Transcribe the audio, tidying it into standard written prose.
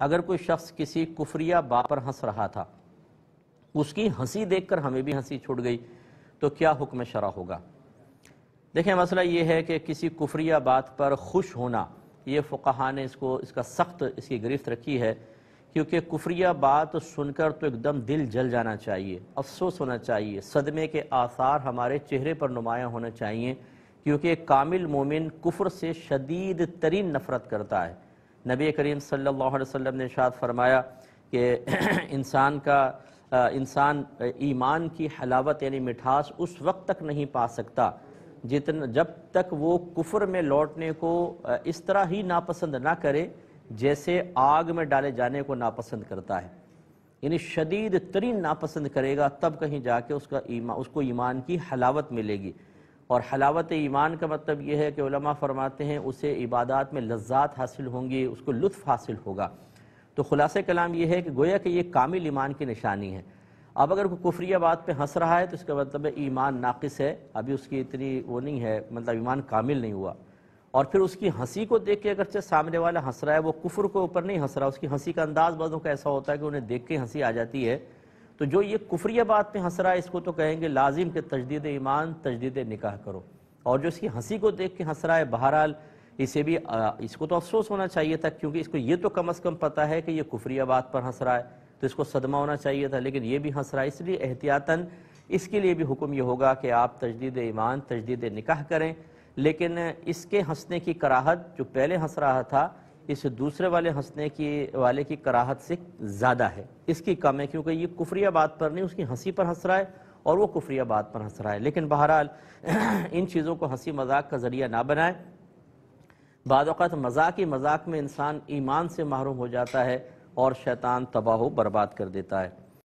اگر کوئی شخص کسی کفریہ بات پر ہنس رہا تھا، اس کی ہنسی دیکھ کر ہمیں بھی ہنسی چھوٹ گئی، تو کیا حکم شرع ہوگا؟ دیکھیں، مسئلہ یہ ہے کہ کسی کفریہ بات پر خوش ہونا، یہ فقہاء نے اس کا سخت اس کی گرفت رکھی ہے، کیونکہ کفریہ بات سن کر تو ایک دم دل جل جانا چاہیے، افسوس ہونا چاہیے، صدمے کے آثار ہمارے چہرے پر نمایاں ہونا چاہیے، کیونکہ ایک کامل مومن کفر سے شدید ترین نفرت کرتا ہے۔ نبی کریم صلی اللہ علیہ وسلم نے ارشاد فرمایا کہ انسان ایمان کی حلاوت یعنی مٹھاس اس وقت تک نہیں پا سکتا جب تک وہ کفر میں لوٹنے کو اس طرح ہی ناپسند نہ کرے جیسے آگ میں ڈالے جانے کو ناپسند کرتا ہے، یعنی شدید ترین ناپسند کرے گا، تب کہیں جا کے اس کو ایمان کی حلاوت ملے گی۔ اور حلاوت ایمان کا مطلب یہ ہے کہ علماء فرماتے ہیں اسے عبادات میں لذات حاصل ہوں گی، اس کو لطف حاصل ہوگا۔ تو خلاصہ کلام یہ ہے کہ گویا کہ یہ کامل ایمان کی نشانی ہے۔ اب اگر کوئی کفریہ بات پہ ہنس رہا ہے تو اس کا مطلب ہے ایمان ناقص ہے، ابھی اس کی اتنی وہ نہیں ہے، مطلب ایمان کامل نہیں ہوا۔ اور پھر اس کی ہنسی کو دیکھ کے اگرچہ سامنے والا ہنس رہا ہے، وہ کفر کے اوپر نہیں ہنس رہا، اس کی ہنسی کا انداز بعضوں کا ایسا ہوتا ہے کہ انہیں دیکھ کے ہنسی آ جاتی ہے، تو جو یہ کفریہ بات پہ ہنس رہا ہے اس کو تو کہیں گے لازم کہ تجدید ایمان، تجدید نکاح کرو۔ اور جو اس کی ہنسی کو دیکھ کے ہنس رہا ہے، بہرحال اس کو تو افسوس ہونا چاہیے تھا، کیونکہ اس کو یہ تو کم از کم پتہ ہے کہ یہ کفریہ بات پر ہنس رہا ہے، تو اس کو صدمہ ہونا چاہیے تھا، لیکن یہ بھی ہنس رہا ہے، اس لیے احتیاطاً اس کے لیے بھی حکم یہ ہوگا کہ آپ تجدید ایمان، تجدید نکاح کریں۔ لیکن اس کے ہنسنے کی کراہت جو پہلے ہنس رہا تھا اس دوسرے والے ہنسنے والے کی کراہت سے زیادہ ہے، اس کی کم ہے، کیونکہ یہ کفریہ بات پر نہیں، اس کی ہنسی پر ہنس رہا ہے اور وہ کفریہ بات پر ہنس رہا ہے۔ لیکن بہرحال ان چیزوں کو ہنسی مذاق کا ذریعہ نہ بنائیں۔ بعض اوقات مذاق میں انسان ایمان سے محروم ہو جاتا ہے اور شیطان تباہ و برباد کر دیتا ہے۔